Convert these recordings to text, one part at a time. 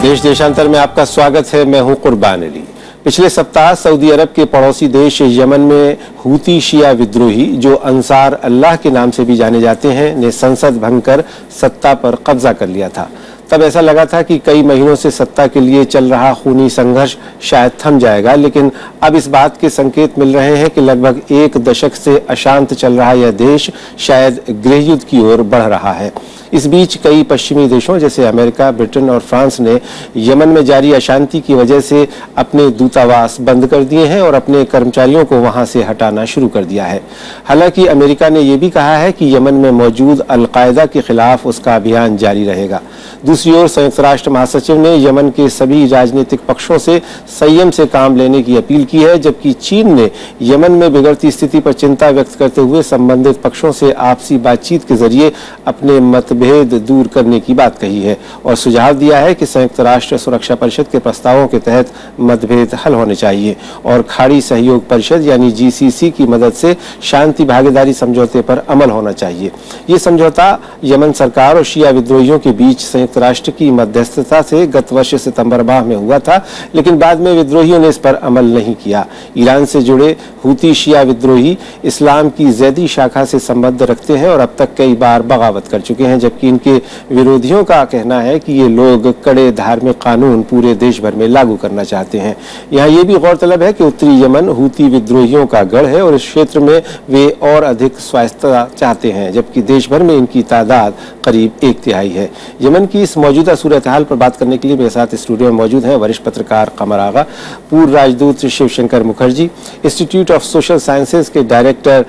देश देशांतर में आपका स्वागत है। मैं हूं कुर्बान अली। पिछले सप्ताह सऊदी अरब के पड़ोसी देश यमन में हूती शिया विद्रोही, जो अंसार अल्लाह के नाम से भी जाने जाते हैं, ने संसद भंग कर सत्ता पर कब्जा कर लिया था। तब ऐसा लगा था कि कई महीनों से सत्ता के लिए चल रहा खूनी संघर्ष शायद थम जाएगा, लेकिन अब इस बात के संकेत मिल रहे हैं कि लगभग एक दशक से अशांत चल रहा यह देश शायद गृहयुद्ध की ओर बढ़ रहा है। इस बीच कई पश्चिमी देशों जैसे अमेरिका, ब्रिटेन और फ्रांस ने यमन में जारी अशांति की वजह से अपने दूतावास बंद कर दिए हैं और अपने कर्मचारियों को वहां से हटाना शुरू कर दिया है। हालांकि अमेरिका ने यह भी कहा है कि यमन में मौजूद अल-कायदा के खिलाफ उसका अभियान जारी रहेगा। दूसरी ओर संयुक्त राष्ट्र महासचिव ने यमन के सभी राजनीतिक पक्षों से संयम से काम लेने की अपील की है, जबकि चीन ने यमन में बिगड़ती स्थिति पर चिंता व्यक्त करते हुए संबंधित पक्षों से आपसी बातचीत के जरिए अपने मतभेद दूर करने की बात कही है और सुझाव दिया है कि संयुक्त राष्ट्र सुरक्षा परिषद के प्रस्तावों के तहत मतभेद हल होने चाहिए और खाड़ी सहयोग परिषद यानी GCC की मदद से शांति भागीदारी समझौते पर अमल होना चाहिए। ये समझौता यमन सरकार और शिया विद्रोहियों के बीच संयुक्त राष्ट्र की मध्यस्थता से गत वर्ष सितंबर माह में हुआ था, लेकिन बाद में विद्रोहियों ने इस पर अमल नहीं किया। ईरान से जुड़े हूती शिया विद्रोही इस्लाम की ज़ैदी शाखा से संबंध रखते हैं और अब तक कई बार बगावत कर चुके हैं, जबकि इनके विरोधियों का कहना है कि ये लोग कड़े धार्मिक कानून पूरे देश भर में लागू करना चाहते हैं। यहाँ ये भी गौरतलब है कि उत्तरी यमन हूती विद्रोहियों का गढ़ है और इस क्षेत्र में वे और अधिक स्वायत्तता चाहते हैं, जबकि देश भर में इनकी तादाद करीब 1/3 है। यमन की इस मौजूदा सूरत हाल पर बात करने के लिए मेरे साथ स्टूडियो में मौजूद हैं वरिष्ठ पत्रकार कमर आगा, पूर्व राजदूत Shivshankar Mukherjee, institute of social sciences के डायरेक्टर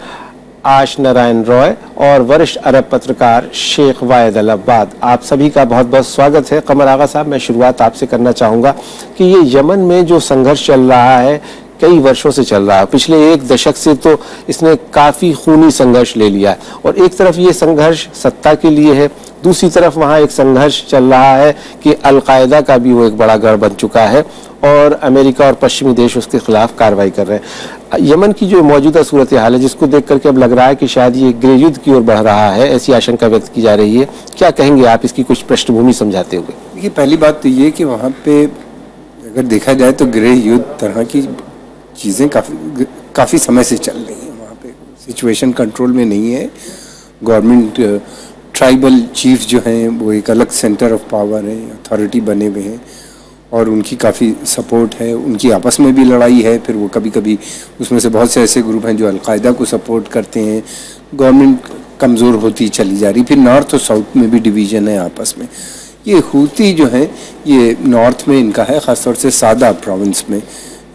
आश नारायण रॉय और वरिष्ठ अरब पत्रकार शेख वायद अल अब्बाद। आप सभी का बहुत बहुत स्वागत है। कमर आगा साहब, मैं शुरुआत आपसे करना चाहूँगा कि ये यमन में जो संघर्ष चल रहा है कई वर्षों से चल रहा है, पिछले एक दशक से तो इसने काफ़ी खूनी संघर्ष ले लिया है और एक तरफ ये संघर्ष सत्ता के लिए है, दूसरी तरफ वहाँ एक संघर्ष चल रहा है कि अल-कायदा का भी वो एक बड़ा गढ़ बन चुका है और अमेरिका और पश्चिमी देश उसके खिलाफ कार्रवाई कर रहे हैं। यमन की जो मौजूदा सूरत हाल है, जिसको देख करके अब लग रहा है कि शायद ये गृहयुद्ध की ओर बढ़ रहा है, ऐसी आशंका व्यक्त की जा रही है। क्या कहेंगे आप इसकी कुछ पृष्ठभूमि समझाते हुए? देखिए, पहली बात तो ये कि वहाँ पे अगर देखा जाए तो गृहयुद्ध तरह की चीज़ें काफ़ी समय से चल रही हैं। वहाँ पे सिचुएशन कंट्रोल में नहीं है। गवर्नमेंट ट्राइबल चीफ जो हैं वो एक अलग सेंटर ऑफ पावर है, अथॉरिटी बने हुए हैं और उनकी काफ़ी सपोर्ट है। उनकी आपस में भी लड़ाई है, फिर वो कभी कभी उसमें से बहुत से ऐसे ग्रुप हैं जो अल-कायदा को सपोर्ट करते हैं। गवर्नमेंट कमज़ोर होती चली जा रही, फिर नॉर्थ और साउथ में भी डिवीज़न है आपस में। ये हूती जो है ये नॉर्थ में इनका है, ख़ासतौर से सादा प्रोविंस में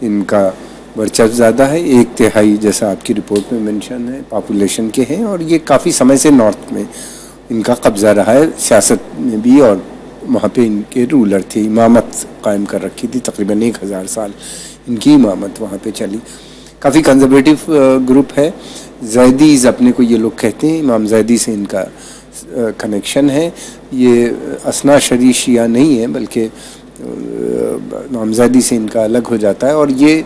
इनका वर्चस्व ज़्यादा है। 1/3 जैसा आपकी रिपोर्ट में मेंशन है पॉपुलेशन के हैं और ये काफ़ी समय से नॉर्थ में इनका कब्ज़ा रहा है, सियासत में भी। और वहाँ पे इनके रूलर थे, इमामत कायम कर रखी थी, तकरीबन 1000 साल इनकी इमामत वहाँ पे चली। काफ़ी कंजर्वेटिव ग्रुप है। जैदीज़ अपने को ये लोग कहते हैं, इमाम जैदी से इनका कनेक्शन है। ये असना शरी शिया नहीं है, बल्कि इमाम जैदी से इनका अलग हो जाता है और ये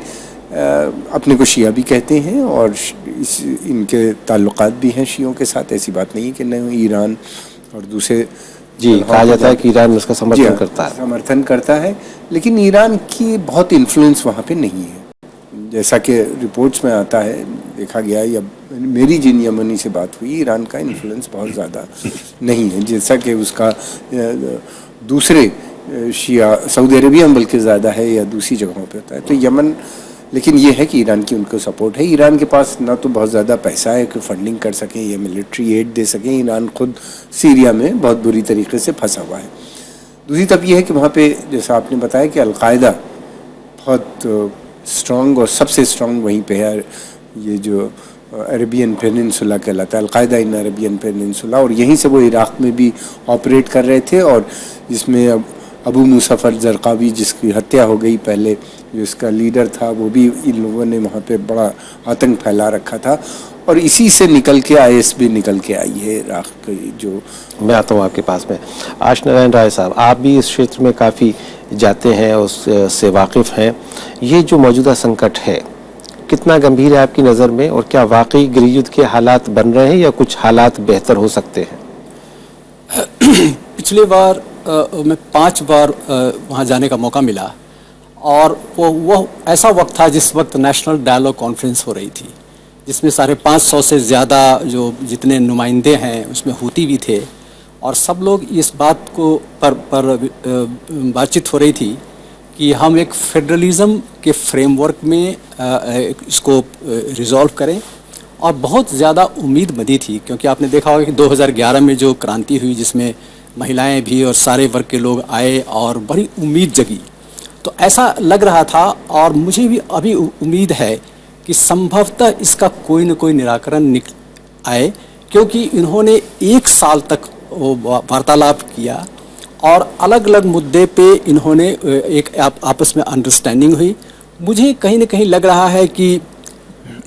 अपने को शिया भी कहते हैं और इनके ताल्लुकात भी हैं शियों के साथ। ऐसी बात नहीं है कि नहीं, ईरान और दूसरे कहा जाता है कि ईरान उसका समर्थन करता है, लेकिन ईरान की बहुत इन्फ्लुएंस वहाँ पे नहीं है। जैसा कि रिपोर्ट्स में आता है, देखा गया या मेरी जिन यमनी से बात हुई, ईरान का इन्फ्लुएंस बहुत ज़्यादा नहीं है, जैसा कि उसका दूसरे शिया सऊदी अरेबिया में बल्कि ज़्यादा है या दूसरी जगहों पे होता है। तो यमन, लेकिन ये है कि ईरान की उनको सपोर्ट है। ईरान के पास ना तो बहुत ज़्यादा पैसा है कि फंडिंग कर सकें या मिलिट्री एड दे सकें। ईरान खुद सीरिया में बहुत बुरी तरीके से फंसा हुआ है। दूसरी तरफ ये है कि वहाँ पे जैसा आपने बताया कि अल-कायदा बहुत स्ट्रॉन्ग और सबसे स्ट्रॉन्ग वहीं पे है। ये जो अरेबियन पेनिनसुला कहलाता है, अल-कायदा इन अरेबियन पेनिनसुला, और यहीं से वो इराक़ में भी ऑपरेट कर रहे थे और जिसमें अब अबू मुसफ़ अल-ज़रक़ावी जिसकी हत्या हो गई पहले, जो इसका लीडर था, वो भी इन लोगों ने वहाँ पे बड़ा आतंक फैला रखा था और इसी से निकल के IS भी निकल के आई है इराक़ की। जो मैं आता हूँ आपके पास में, आश नारायण राय साहब, आप भी इस क्षेत्र में काफ़ी जाते हैं, उससे वाकिफ़ हैं। ये जो मौजूदा संकट है कितना गंभीर है आपकी नज़र में और क्या वाकई गृहयुद्ध के हालात बन रहे हैं या कुछ हालात बेहतर हो सकते हैं? पिछले बार में 5 बार वहाँ जाने का मौका मिला, और वो ऐसा वक्त था जिस वक्त नेशनल डायलॉग कॉन्फ्रेंस हो रही थी, जिसमें 550 से ज़्यादा जो जितने नुमाइंदे हैं उसमें हूती भी थे, और सब लोग इस बात को पर बातचीत हो रही थी कि हम एक फेडरलिज्म के फ्रेमवर्क में इसको रिजॉल्व करें। और बहुत ज़्यादा उम्मीद बंधी थी, क्योंकि आपने देखा होगा कि 2011 में जो क्रांति हुई जिसमें महिलाएं भी और सारे वर्ग के लोग आए और बड़ी उम्मीद जगी, तो ऐसा लग रहा था, और मुझे भी अभी उम्मीद है कि संभवतः इसका कोई न कोई निराकरण आए, क्योंकि इन्होंने 1 साल तक वार्तालाप किया और अलग अलग मुद्दे पे इन्होंने एक आपस में अंडरस्टैंडिंग हुई। मुझे कहीं न कहीं लग रहा है कि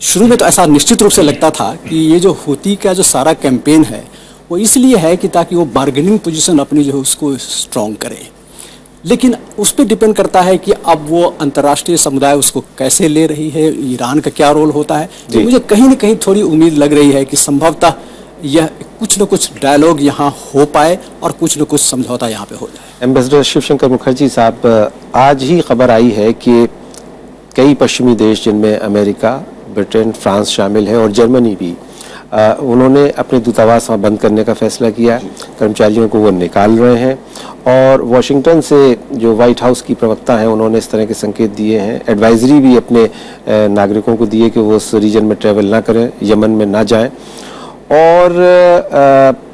शुरू में तो ऐसा निश्चित रूप से लगता था कि ये जो हूती का जो सारा कैंपेन है वो इसलिए है कि ताकि वो बार्गेनिंग पोजीशन अपनी जो है उसको स्ट्रॉन्ग करे, लेकिन उस पर डिपेंड करता है कि अब वो अंतर्राष्ट्रीय समुदाय उसको कैसे ले रही है, ईरान का क्या रोल होता है। तो मुझे कहीं न कहीं थोड़ी उम्मीद लग रही है कि संभवतः यह कुछ न कुछ डायलॉग यहाँ हो पाए और कुछ न कुछ समझौता यहाँ पे हो जाए। एम्बेसडर शिवशंकर मुखर्जी साहब, आज ही खबर आई है कि कई पश्चिमी देश जिनमें अमेरिका, ब्रिटेन, फ्रांस शामिल है और जर्मनी भी, उन्होंने अपने दूतावास वहाँ बंद करने का फैसला किया। कर्मचारियों को वो निकाल रहे हैं, और वॉशिंगटन से जो व्हाइट हाउस की प्रवक्ता हैं उन्होंने इस तरह के संकेत दिए हैं, एडवाइजरी भी अपने नागरिकों को दिए कि वो उस रीजन में ट्रैवल ना करें, यमन में ना जाएं। और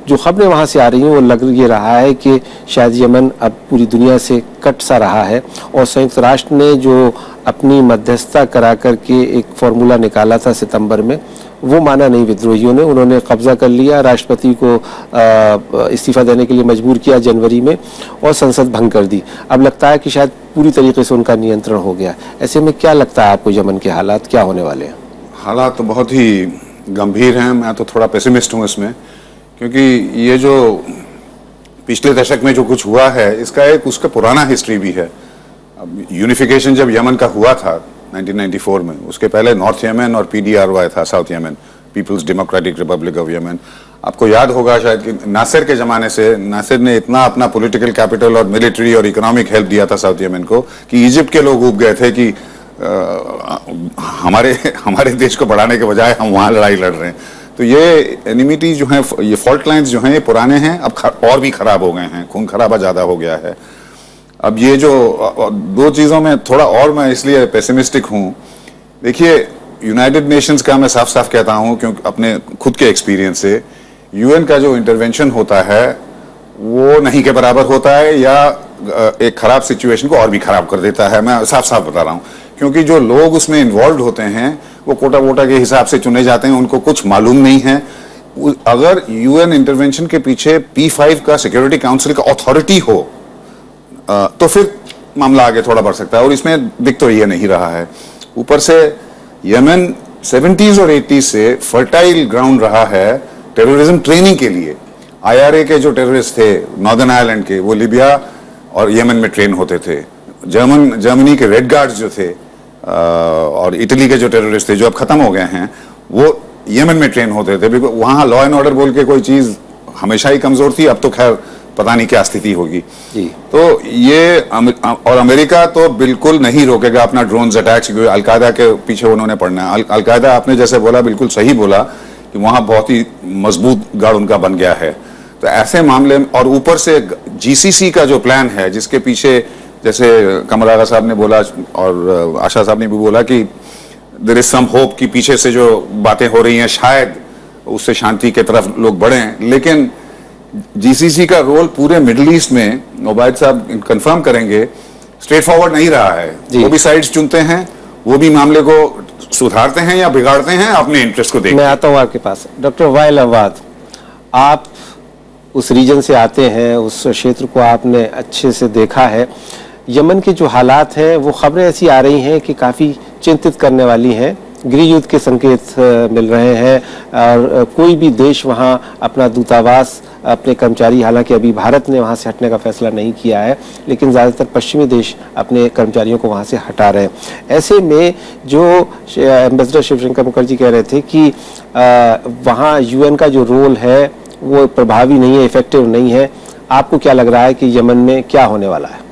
जो खबरें वहाँ से आ रही हैं वो लग ये रहा है कि शायद यमन अब पूरी दुनिया से कट सा रहा है, और संयुक्त राष्ट्र ने जो अपनी मध्यस्थता करा करके एक फार्मूला निकाला था सितंबर में, वो माना नहीं विद्रोहियों ने। उन्होंने कब्जा कर लिया, राष्ट्रपति को इस्तीफा देने के लिए मजबूर किया जनवरी में, और संसद भंग कर दी। अब लगता है कि शायद पूरी तरीके से उनका नियंत्रण हो गया। ऐसे में क्या लगता है आपको, यमन के हालात क्या होने वाले हैं? हालात तो बहुत ही गंभीर हैं। मैं तो थोड़ा पेसिमिस्ट हूँ इसमें, क्योंकि ये जो पिछले दशक में जो कुछ हुआ है इसका एक उसका पुराना हिस्ट्री भी है। अब यूनिफिकेशन जब यमन का हुआ था 1994 में, उसके पहले नॉर्थ यमन और PDRY था, South Yemen, People's Democratic Republic of Yemen. आपको याद होगा शायद कि नासिर के ज़माने से नासिर ने इतना अपना पॉलिटिकल कैपिटल और मिलिट्री और इकोनॉमिक हेल्प दिया था साउथ यमन को कि इजिप्ट के लोग उब गए थे कि हमारे देश को बढ़ाने के बजाय हम वहाँ लड़ाई लड़ रहे हैं। तो ये एनिमिटी जो है, ये फॉल्ट लाइन्स जो हैं, ये पुराने हैं, अब और भी खराब हो गए हैं, खून खराबा ज़्यादा हो गया है। अब ये जो 2 चीज़ों में थोड़ा और मैं इसलिए पेसिमिस्टिक हूँ। देखिए, यूनाइटेड नेशंस का मैं साफ साफ कहता हूँ, क्योंकि अपने खुद के एक्सपीरियंस से UN का जो इंटरवेंशन होता है वो नहीं के बराबर होता है, या एक ख़राब सिचुएशन को और भी ख़राब कर देता है। मैं साफ साफ बता रहा हूँ, क्योंकि जो लोग उसमें इन्वॉल्व होते हैं वो कोटा वोटा के हिसाब से चुने जाते हैं, उनको कुछ मालूम नहीं है। अगर UN इंटरवेंशन के पीछे P5 का, सिक्योरिटी काउंसिल का अथॉरिटी हो, तो फिर मामला आगे थोड़ा बढ़ सकता है, और इसमें दिख तो ये नहीं रहा है। ऊपर से यमन 70s और 80s से फर्टाइल ग्राउंड रहा है टेररिज्म ट्रेनिंग के लिए। IRA के जो टेररिस्ट थे नॉर्दर्न आयरलैंड के, वो लिबिया और यमन में ट्रेन होते थे। जर्मनी के रेड गार्ड्स जो थे और इटली के जो टेररिस्ट थे जो अब खत्म हो गए हैं, वो यमन में ट्रेन होते थे। बिकॉज वहाँ लॉ एंड ऑर्डर बोल के कोई चीज़ हमेशा ही कमज़ोर थी, अब तो खैर पता नहीं क्या स्थिति होगी जी। तो ये और अमेरिका तो बिल्कुल नहीं रोकेगा अपना ड्रोन्स अटैक्स, क्योंकि अलकायदा के पीछे उन्होंने पड़ना है। अलकायदा, आपने जैसे बोला, बिल्कुल सही बोला कि वहाँ बहुत ही मजबूत गढ़ उनका बन गया है। तो ऐसे मामले में, और ऊपर से GCC का जो प्लान है, जिसके पीछे जैसे कमल आगा साहब ने बोला और आशा साहब ने भी बोला कि देयर इज सम होप कि पीछे से जो बातें हो रही हैं शायद उससे शांति की तरफ लोग बढ़ें, लेकिन GCC का रोल पूरे मिडिल ईस्ट में, ओबायद साहब कंफर्म करेंगे, स्ट्रेट फॉरवर्ड नहीं रहा है। वो भी साइड्स चुनते हैं, वो भी मामले को सुधारते हैं या बिगाड़ते हैं अपने इंटरेस्ट को देखते हैं। मैं आता हूँ आपके पास, डॉक्टर वाइल अहवाद, आप उस रीजन से आते हैं, उस क्षेत्र को आपने अच्छे से देखा है। यमन के जो हालात हैं वो खबरें ऐसी आ रही हैं कि काफ़ी चिंतित करने वाली हैं। गृह युद्ध के संकेत मिल रहे हैं, और कोई भी देश वहाँ अपना दूतावास, अपने कर्मचारी, हालांकि अभी भारत ने वहाँ से हटने का फैसला नहीं किया है, लेकिन ज़्यादातर पश्चिमी देश अपने कर्मचारियों को वहाँ से हटा रहे हैं। ऐसे में जो एम्बेसडर शिवशंकर मुखर्जी कह रहे थे कि वहाँ UN का जो रोल है वो प्रभावी नहीं है, इफेक्टिव नहीं है, आपको क्या लग रहा है कि यमन में क्या होने वाला है?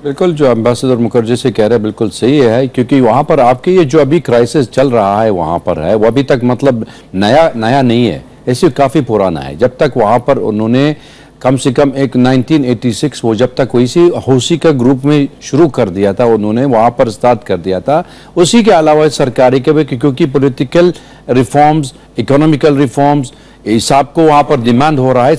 बिल्कुल जो एम्बेसडर मुखर्जी से कह रहे हैं बिल्कुल सही है, क्योंकि वहाँ पर आपके ये जो अभी क्राइसिस चल रहा है वहाँ पर है, वो अभी तक मतलब नया नहीं है, ऐसे काफ़ी पुराना है। जब तक वहाँ पर उन्होंने कम से कम एक 1986 वो जब तक वैसी हौसी का ग्रुप में शुरू कर दिया था, उन्होंने वहाँ पर स्टार्ट कर दिया था। उसी के अलावा सरकारी के भी, क्योंकि पॉलिटिकल रिफॉर्म्स, इकोनॉमिकल रिफॉर्म्स हिसाब को वहाँ पर डिमांड हो रहा है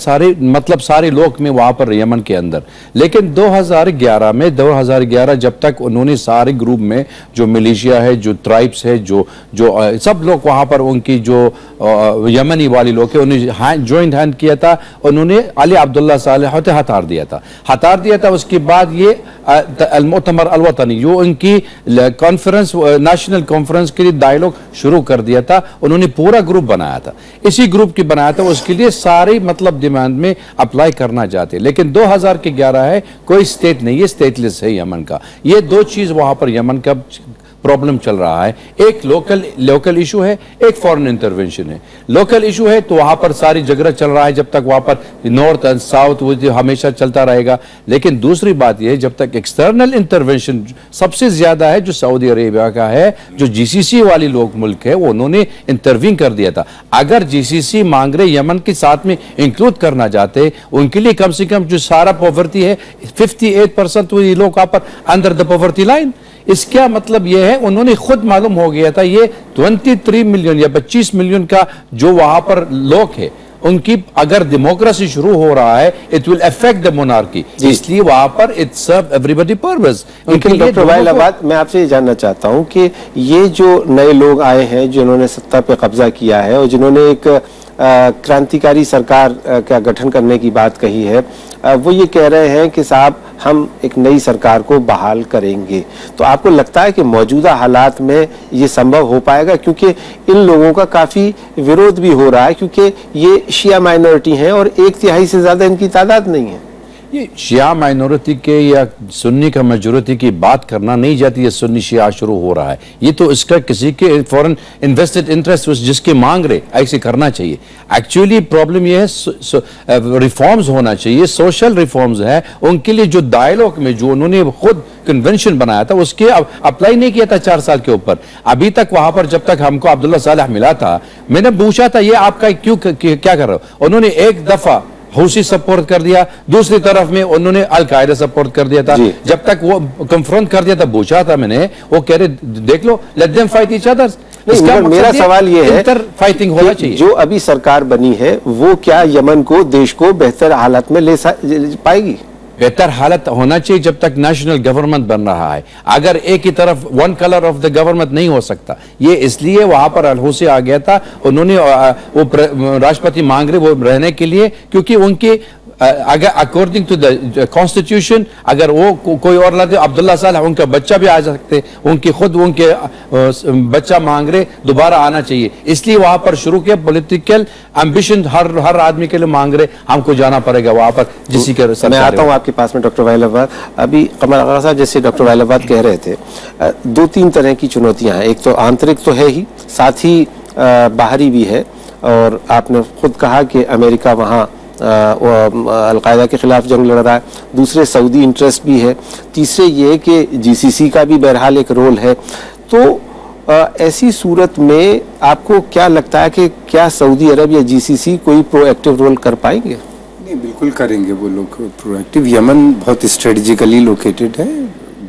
सारे लोग में वहाँ पर यमन के अंदर। लेकिन 2011 जब तक उन्होंने सारे ग्रुप में जो मिलिशिया है, जो ट्राइब्स है, जो सब लोग वहाँ पर उनकी जो यमनी वाली लोग है, उन्हें जॉइंट हैंड किया था, उन्होंने अली अब्दुल्ला सालेह हटार दिया था। उसके बाद ये अल-मुअतमर अल-वतनी जो उनकी कॉन्फ्रेंस, नेशनल कॉन्फ्रेंस के लिए डायलॉग शुरू कर दिया था, उन्होंने पूरा ग्रुप बनाया था, इसी ग्रुप की बनाया था, उसके लिए सारे मतलब डिमांड में अप्लाई करना चाहते। लेकिन 2011 है, कोई स्टेट नहीं है, स्टेटलेस है यमन का। ये दो चीज वहां पर यमन का प्रॉब्लम चल रहा है, एक लोकल इशू है, एक फॉरेन इंटरवेंशन है। लोकल इशू है तो वहां पर सारी झगड़ा चल रहा है, जब तक वहां पर नॉर्थ एंड साउथ वो हमेशा चलता रहेगा। लेकिन दूसरी बात यह है, जब तक एक्सटर्नल इंटरवेंशन सबसे ज्यादा है जो सऊदी अरेबिया का है, जो जीसीसी वाली लोग मुल्क है, वो उन्होंने इंटरवीन कर दिया था। अगर जीसीसी मांग रहे यमन के साथ में इंक्लूड करना चाहते, उनके लिए कम से कम जो सारा पॉवर्टी है 58% वो लोग वहां पर अंडर द पॉवर्टी लाइन। इसका मतलब यह है, उन्होंने खुद मालूम हो गया था ये 23 मिलियन या 25 मिलियन का जो वहां पर लोग है, उनकी अगर डेमोक्रेसी शुरू हो रहा है, it will affect the monarchy, इसलिए वहां पर it serve everybody purpose. Doctor Waiel Awwad, मैं आपसे ये जानना चाहता हूं कि ये जो नए लोग आए हैं जिन्होंने सत्ता पे कब्जा किया है और जिन्होंने एक क्रांतिकारी सरकार का गठन करने की बात कही है, वो ये कह रहे हैं कि साहब हम एक नई सरकार को बहाल करेंगे, तो आपको लगता है कि मौजूदा हालात में ये संभव हो पाएगा? क्योंकि इन लोगों का काफी विरोध भी हो रहा है, क्योंकि ये शिया माइनॉरिटी हैं और 1/3 से ज्यादा इनकी तादाद नहीं है। ये शिया माइनॉरिटी के या सुन्नी का मेजोरिटी की बात करना नहीं जाती है, सुन्नी शिया शुरू हो रहा है, ये तो इसका किसी के फॉरेन इन्वेस्टेड इंटरेस्ट जिसके मांग रहे ऐसे करना चाहिए। एक्चुअली प्रॉब्लम ये है, रिफॉर्म्स होना चाहिए, सोशल रिफॉर्म्स है, उनके लिए जो डायलॉग में जो उन्होंने खुद कन्वेंशन बनाया था उसके अप्लाई नहीं किया था 4 साल के ऊपर। अभी तक वहां पर जब तक हमको अब्दुल्ला सालेह मिला था, मैंने पूछा था ये आपका क्यों क्या कर रहे हो, उन्होंने एक दफा हौसी सपोर्ट कर दिया, दूसरी तरफ में उन्होंने अल कायदा सपोर्ट कर दिया था। जब तक वो कंफ्रंट कर दिया था, पूछा था मैंने, वो कह रहे देख लो, let them fight each others. मेरा सवाल ये है, फाइटिंग होना चाहिए। जो अभी सरकार बनी है वो क्या यमन को, देश को बेहतर हालत में ले पाएगी? बेहतर हालत होना चाहिए जब तक नेशनल गवर्नमेंट बन रहा है। अगर एक ही तरफ one colour of the government नहीं हो सकता, ये इसलिए वहां पर अलहौसी आ गया था, उन्होंने वो राष्ट्रपति मांग रहे वो रहने के लिए, क्योंकि उनके अगर अकॉर्डिंग टू द कॉन्स्टिट्यूशन अगर वो कोई और लाते, अब्दुल्ला सालेह उनका बच्चा भी आ सकते, उनके खुद उनके बच्चा मांग रहे दोबारा आना चाहिए, इसलिए वहां पर शुरू किया। पॉलिटिकल एम्बिशन हर आदमी के लिए मांग रहे, हमको जाना पड़ेगा वहां पर जिसी के। मैं आता हूं आपके पास में डॉक्टर वाइलाबाद। अभी कमर आगा साहब, जैसे डॉक्टर वाइलाबाद कह रहे थे, 2-3 तरह की चुनौतियां हैं, एक तो आंतरिक तो है ही, साथ ही बाहरी भी है, और आपने खुद कहा कि अमेरिका वहां अल-कायदा के खिलाफ जंग लड़ रहा है, दूसरे सऊदी इंटरेस्ट भी है, तीसरे ये कि जीसीसी का भी बहरहाल एक रोल है। तो ऐसी सूरत में आपको क्या लगता है कि क्या सऊदी अरब या जीसीसी कोई प्रोएक्टिव रोल कर पाएंगे? नहीं, बिल्कुल करेंगे वो लोग प्रोएक्टिव। यमन बहुत स्ट्रेटेजिकली लोकेटेड है,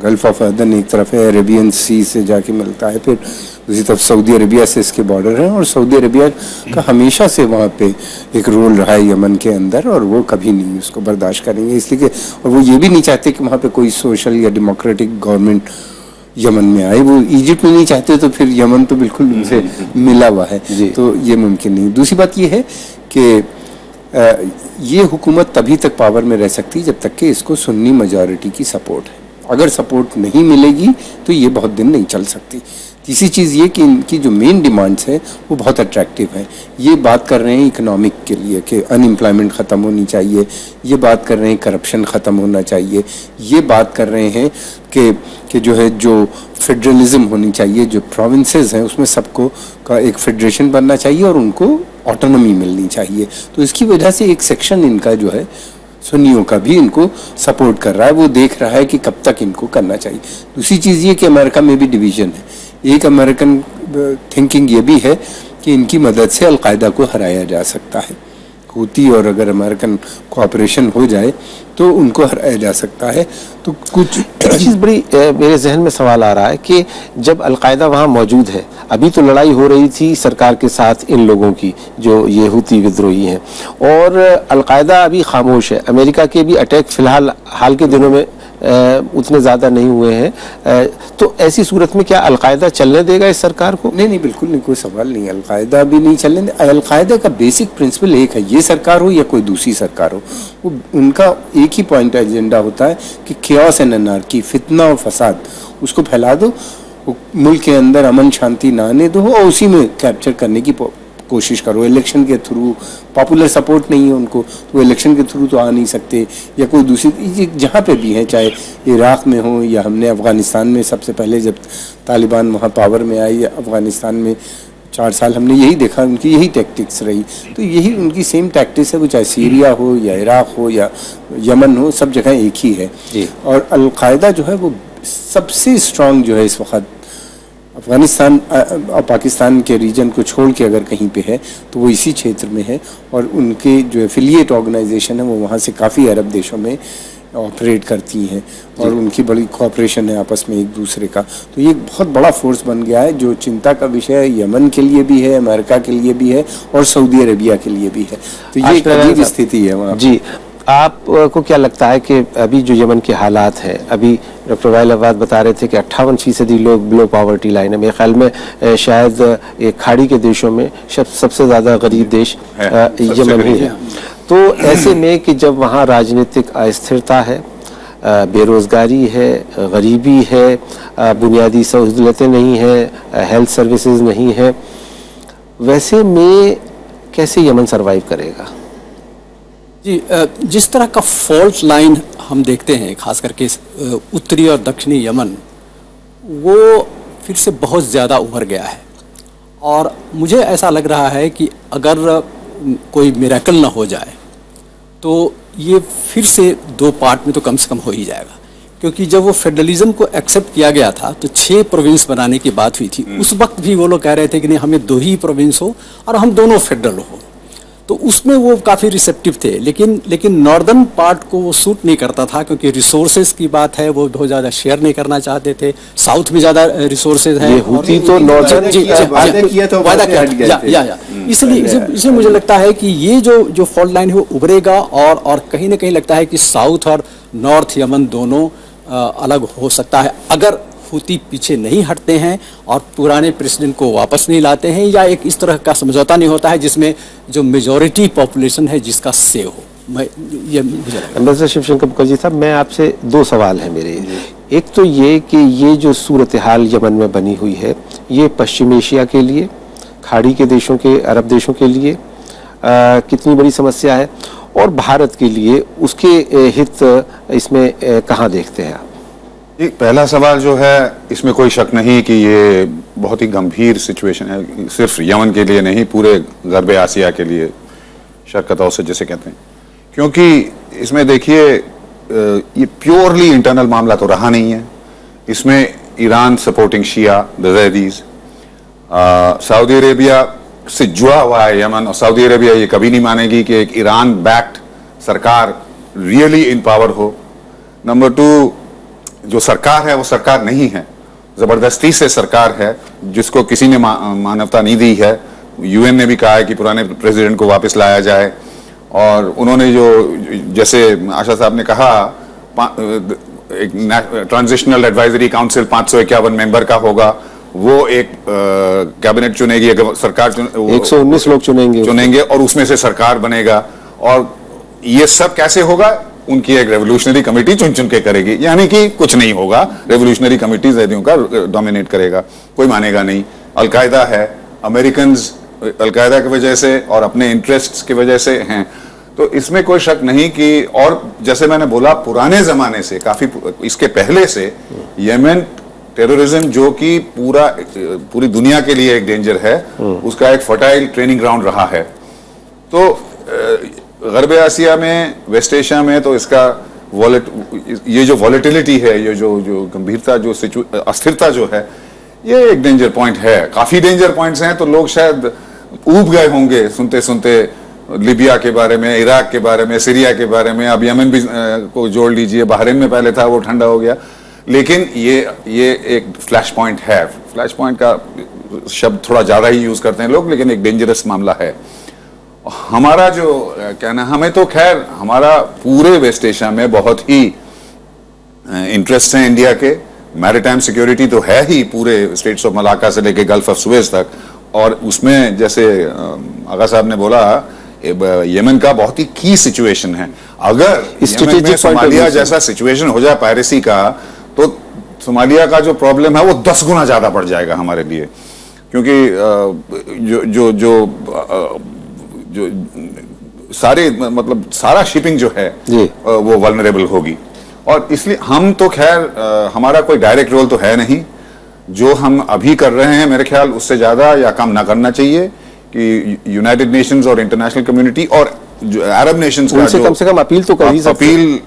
गल्फ ऑफ अदन एक तरफ है, अरेबियन सी से जाके मिलता है, फिर दूसरी तरफ सऊदी अरेबिया से इसके बॉर्डर हैं, और सऊदी अरेबिया का हमेशा से वहाँ पे एक रोल रहा है यमन के अंदर, और वो कभी नहीं उसको बर्दाश्त करेंगे, इसलिए कि और वो ये भी नहीं चाहते कि वहाँ पे कोई सोशल या डेमोक्रेटिक गवर्नमेंट यमन में आए। वो इजिप्ट में नहीं चाहते, तो फिर यमन तो बिल्कुल उनसे मिला हुआ है, तो ये मुमकिन नहीं। दूसरी बात ये है कि ये हुकूमत तभी तक पावर में रह सकती जब तक कि इसको सुन्नी मेजॉरिटी की सपोर्ट है। अगर सपोर्ट नहीं मिलेगी तो ये बहुत दिन नहीं चल सकती। तीसरी चीज़ ये कि इनकी जो मेन डिमांड्स हैं वो बहुत अट्रैक्टिव हैं। ये बात कर रहे हैं इकोनॉमिक के लिए कि अनएम्प्लॉयमेंट ख़त्म होनी चाहिए, ये बात कर रहे हैं करप्शन ख़त्म होना चाहिए, ये बात कर रहे हैं कि जो है जो फेडरलिज्म होनी चाहिए, जो प्रोविंसेस हैं उसमें सबको का एक फेडरेशन बनना चाहिए और उनको ऑटोनॉमी मिलनी चाहिए। तो इसकी वजह से एक सेक्शन इनका जो है सुन्नियों का भी इनको सपोर्ट कर रहा है। वो देख रहा है कि कब तक इनको करना चाहिए। दूसरी चीज़ ये कि अमेरिका में भी डिवीज़न है। एक अमेरिकन थिंकिंग ये भी है कि इनकी मदद से अलकायदा को हराया जा सकता है। हूती और अगर अमेरिकन कोऑपरेशन हो जाए तो उनको हराया जा सकता है। तो कुछ एक चीज़ बड़ी मेरे जहन में सवाल आ रहा है कि जब अलकायदा वहाँ मौजूद है, अभी तो लड़ाई हो रही थी सरकार के साथ इन लोगों की जो ये हूती विद्रोही हैं, और अलकायदा अभी खामोश है। अमेरिका के भी अटैक फिलहाल हाल के दिनों में उतने ज़्यादा नहीं हुए हैं। तो ऐसी सूरत में क्या अलकायदा चलने देगा इस सरकार को? नहीं, बिल्कुल नहीं, कोई सवाल नहीं। अलकायदा भी नहीं चलने दे। अलकायदा का बेसिक प्रिंसिपल एक है, ये सरकार हो या कोई दूसरी सरकार हो, वो उनका एक ही पॉइंट एजेंडा होता है कि chaos एंड अनार्की, फितना और फसाद, उसको फैला दो, मुल्क के अंदर अमन शांति ना आने दो और उसी में कैप्चर करने की कोशिश करो। इलेक्शन के थ्रू, पॉपुलर सपोर्ट नहीं है उनको तो इलेक्शन के थ्रू तो आ नहीं सकते, या कोई दूसरी जहाँ पे भी हैं, चाहे इराक़ में हो या हमने अफ़गानिस्तान में सबसे पहले जब तालिबान वहाँ पावर में आई, अफ़गानिस्तान में 4 साल हमने यही देखा, उनकी यही टैक्टिक्स रही। तो यही उनकी सेम टैक्टिक्स है, वो चाहे सीरिया हो या इराक़ हो या यमन हो, सब जगह एक ही है। और अलकायदा जो है वो सबसे स्ट्रॉन्ग जो है इस वक्त अफ़गानिस्तान और पाकिस्तान के रीजन को छोड़ के अगर कहीं पे है तो वो इसी क्षेत्र में है। और उनके जो एफिलिएट ऑर्गेनाइजेशन है वो वहाँ से काफ़ी अरब देशों में ऑपरेट करती हैं और उनकी बड़ी कोऑपरेशन है आपस में एक दूसरे का। तो ये एक बहुत बड़ा फोर्स बन गया है जो चिंता का विषय है, यमन के लिए भी है, अमेरिका के लिए भी है और सऊदी अरेबिया के लिए भी है। तो ये एक अजीब स्थिति है वहाँ। जी, आपको क्या लगता है कि अभी जो यमन के हालात हैं, अभी डॉक्टर वाइल अब्बाद बता रहे थे कि 58% लोग बिलो पॉवर्टी लाइन है। मेरे ख्याल में शायद एक खाड़ी के देशों में सबसे ज़्यादा गरीब देश यमन ही है। तो ऐसे में कि जब वहाँ राजनीतिक अस्थिरता है, बेरोज़गारी है, गरीबी है, बुनियादी सहूलतें नहीं हैं, हेल्थ सर्विसेज नहीं है, वैसे में कैसे यमन सर्वाइव करेगा? जी, जिस तरह का फॉल्ट लाइन हम देखते हैं, खास करके उत्तरी और दक्षिणी यमन, वो फिर से बहुत ज़्यादा उभर गया है। और मुझे ऐसा लग रहा है कि अगर कोई मिरेकल ना हो जाए तो ये फिर से 2 पार्ट में तो कम से कम हो ही जाएगा। क्योंकि जब वो फेडरलिज्म को एक्सेप्ट किया गया था तो 6 प्रोविंस बनाने की बात हुई थी। उस वक्त भी वो लोग कह रहे थे कि नहीं, हमें 2 ही प्रोविंस हो और हम दोनों फेडरल हो। तो उसमें वो काफ़ी रिसेप्टिव थे, लेकिन नॉर्दर्न पार्ट को वो सूट नहीं करता था क्योंकि रिसोर्सेज की बात है, वो बहुत ज़्यादा शेयर नहीं करना चाहते थे। साउथ में ज़्यादा रिसोर्सेज हैं। हूती तो नॉर्दर्न वादा किया इसलिए मुझे लगता है कि ये जो फॉल्ट लाइन है वो उभरेगा और कहीं ना कहीं लगता है कि साउथ और नॉर्थ यमन दोनों अलग हो सकता है अगर हूती पीछे नहीं हटते हैं और पुराने प्रेसिडेंट को वापस नहीं लाते हैं, या एक इस तरह का समझौता नहीं होता है जिसमें जो मेजॉरिटी पॉपुलेशन है जिसका से हो। एम्बेसडर शिवशंकर मुखर्जी साहब, मैं आपसे 2 सवाल हैं मेरे। एक तो ये कि ये जो सूरत हाल यमन में बनी हुई है, ये पश्चिम एशिया के लिए, खाड़ी के देशों के, अरब देशों के लिए कितनी बड़ी समस्या है, और भारत के लिए उसके हित इसमें कहाँ देखते हैं आप? पहला सवाल जो है, इसमें कोई शक नहीं कि ये बहुत ही गंभीर सिचुएशन है, सिर्फ यमन के लिए नहीं, पूरे गर्ब आसिया के लिए, शर्क़ औसत जिसे कहते हैं। क्योंकि इसमें देखिए, ये प्योरली इंटरनल मामला तो रहा नहीं है। इसमें Iran supporting Shia, the Zaidis, Saudi Arabia से जुड़ा हुआ है यमन, और सऊदी अरेबिया ये कभी नहीं मानेगी कि एक ईरान बैक्ड सरकार रियली इन पावर हो। नंबर 2, जो सरकार है वो सरकार नहीं है, ज़बरदस्ती से सरकार है जिसको किसी ने मानवता नहीं दी है। यूएन ने भी कहा है कि पुराने प्रेसिडेंट को वापस लाया जाए, और उन्होंने जो, जैसे आशा साहब ने कहा, एक ट्रांजिशनल एडवाइजरी काउंसिल 551 मेंबर का होगा, वो एक कैबिनेट चुनेगी, अगर सरकार 119 लोग चुनेंगे और उसमें से सरकार बनेगा। और ये सब कैसे होगा? उनकी एक रेवोल्यूशनरी कमेटी चुन के करेगी, यानी कि कुछ नहीं होगा, रेवोल्यूशनरी कमेटी ज़ैदियों का डोमिनेट करेगा, कोई मानेगा नहीं। अलकायदा है, अमेरिकन अलकायदा की वजह से और अपने इंटरेस्ट्स की वजह से हैं, तो इसमें कोई शक नहीं कि, और जैसे मैंने बोला, पुराने ज़माने से, काफ़ी इसके पहले से यमन टेररिज्म, जो कि पूरी दुनिया के लिए एक डेंजर है, उसका एक फर्टाइल ट्रेनिंग ग्राउंड रहा है। तो गरब एशिया में, वेस्ट एशिया में तो इसका ये जो वॉलेटिलिटी है, ये जो गंभीरता, जो अस्थिरता जो है, ये एक डेंजर पॉइंट है। काफी डेंजर पॉइंट्स हैं, तो लोग शायद ऊब गए होंगे सुनते सुनते लीबिया के बारे में, इराक के बारे में, सीरिया के बारे में, अब यमन भी को जोड़ लीजिए, बहरीन में पहले था वो ठंडा हो गया। लेकिन ये एक फ्लैश पॉइंट है। फ्लैश पॉइंट का शब्द थोड़ा ज्यादा ही यूज करते हैं लोग, लेकिन एक डेंजरस मामला है। हमारा जो कहना, हमें तो खैर हमारा पूरे वेस्ट एशिया में बहुत ही इंटरेस्ट है इंडिया के। मैरीटाइम सिक्योरिटी तो है ही पूरे स्टेट्स ऑफ मलाक्का से लेके गल्फ ऑफ सुएज तक, और उसमें जैसे आगा साहब ने बोला, यमन का बहुत ही की सिचुएशन है। अगर यमन में सोमालिया जैसा सिचुएशन हो जाए पायरेसी का, तो सोमालिया का जो प्रॉब्लम है वो 10 गुना ज्यादा बढ़ जाएगा हमारे लिए, क्योंकि जो सारे मतलब सारा शिपिंग जो है वो वल्नरेबल होगी। और इसलिए हम तो खैर हमारा कोई डायरेक्ट रोल तो है नहीं। जो हम अभी कर रहे हैं, मेरे ख्याल उससे ज्यादा या कम ना करना चाहिए कि यूनाइटेड नेशंस और इंटरनेशनल कम्युनिटी और जो अरब नेशंस का जो कम से कम अपील तो कर ही सकते हैं।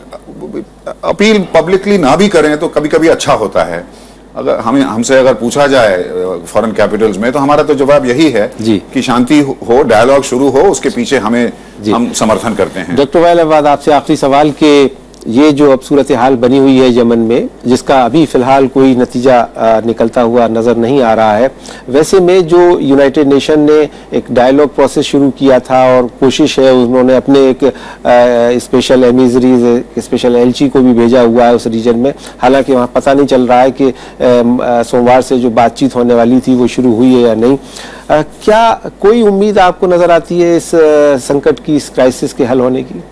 अपील पब्लिकली ना भी करें तो कभी कभी अच्छा होता है। अगर हमसे अगर पूछा जाए फॉरेन कैपिटल्स में, तो हमारा तो जवाब यही है कि शांति हो, डायलॉग शुरू हो, उसके पीछे हम समर्थन करते हैं। डॉक्टर वाइल अहबाद, आपसे आखिरी सवाल के ये जो अब सूरत हाल बनी हुई है यमन में, जिसका अभी फिलहाल कोई नतीजा निकलता हुआ नजर नहीं आ रहा है, वैसे में जो यूनाइटेड नेशन ने एक डायलॉग प्रोसेस शुरू किया था और कोशिश है, उन्होंने अपने एक स्पेशल एमिजरीज, स्पेशल एलची को भी भेजा हुआ है उस रीजन में। हालांकि वहाँ पता नहीं चल रहा है कि सोमवार से जो बातचीत होने वाली थी वो शुरू हुई है या नहीं। क्या कोई उम्मीद आपको नजर आती है इस संकट की, इस क्राइसिस के हल होने की?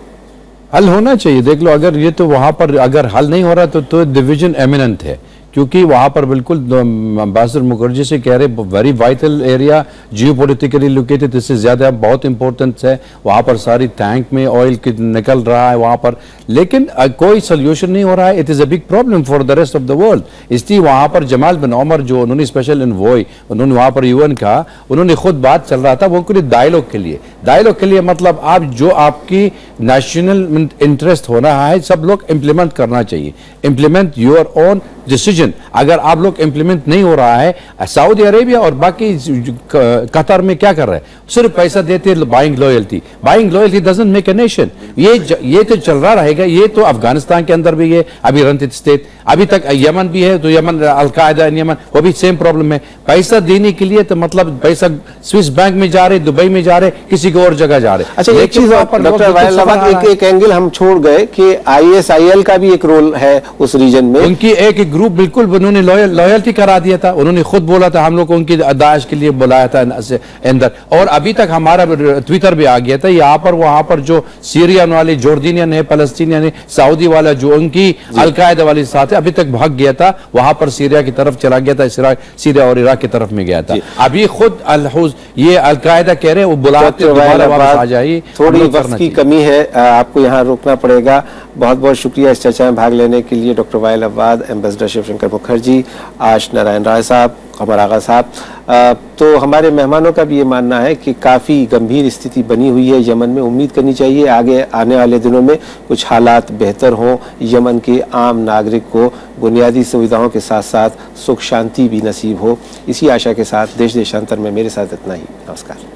हल होना चाहिए। देख लो, अगर ये तो वहां पर अगर हल नहीं हो रहा तो डिवीजन एमिनेंट है, क्योंकि वहां पर बिल्कुल अम्बासडर मुखर्जी से कह रहे वेरी वाइटल एरिया, जियो पोलिटिकली लोकेटेड, इससे ज्यादा बहुत इंपॉर्टेंट है। वहां पर सारी टैंक में ऑयल निकल रहा है वहां पर, लेकिन कोई सोल्यूशन नहीं हो रहा है। It is a big problem for the rest of the world. इसलिए वहां पर जमाल बिन उमर, जो उन्होंने स्पेशल एनवॉय, उन्होंने वहां पर यूएन का, उन्होंने खुद बात चल रहा था वो डायलॉग के लिए। डायलॉग के लिए मतलब आप जो आपकी नेशनल इंटरेस्ट हो रहा है, सब लोग इंप्लीमेंट करना चाहिए। Implement your own decision. अगर आप लोग इंप्लीमेंट नहीं हो रहा है, सऊदी अरेबिया और बाकी कतर में क्या कर रहे हैं, सिर्फ पैसा देते, buying loyalty. Buying loyalty doesn't make a nation. ये तो चल रहा रहेगा। ये तो अफगानिस्तान के अंदर भी है, अभी रंजित स्टेट, अभी तक यमन भी है, तो यमन अलकायदा इन यमन, वो भी सेम प्रॉब्लम है। पैसा देने के लिए तो मतलब पैसा स्विस बैंक में जा रहे, दुबई में जा रहे, किसी को और जगह जा रहे। अच्छा, एक चीज डॉक्टर वाइल अहबाद, एक एंगल हम छोड़ गए कि ISIL का भी एक रोल है उस रीजन में। उनकी एक ग्रुप बिल्कुल उन्होंने लॉयल्टी करा दिया था। उन्होंने खुद बोला था हम लोग को उनकी दाइश के लिए बुलाया था अंदर, और अभी तक हमारा ट्विटर भी आ गया था। यहाँ पर वहां पर जो सीरियन वाले, जॉर्डनियन है, फलस्तीनियन है, सऊदी वाला जो उनकी अलकायदा वाले साथ है, अभी तक भाग गया था, वहां पर सीरिया की तरफ चला गया था, सीरिया और इराक की तरफ में गया था। अभी खुद ये अलकायदा कह रहे हैं वो बुलाते दोबारा वापस आ जाइए। थोड़ी वक्त की कमी है, आपको यहाँ रोकना पड़ेगा। बहुत बहुत शुक्रिया इस चर्चा में भाग लेने के लिए doctor Waiel Awwad, ambassador Shivshankar Mukherjee, Ash Narain राय साहब, कमर आगा साहब। तो हमारे मेहमानों का भी ये मानना है कि काफ़ी गंभीर स्थिति बनी हुई है यमन में। उम्मीद करनी चाहिए आगे आने वाले दिनों में कुछ हालात बेहतर हों, यमन के आम नागरिक को बुनियादी सुविधाओं के साथ साथ सुख शांति भी नसीब हो। इसी आशा के साथ देश देशांतर में मेरे साथ इतना ही। नमस्कार।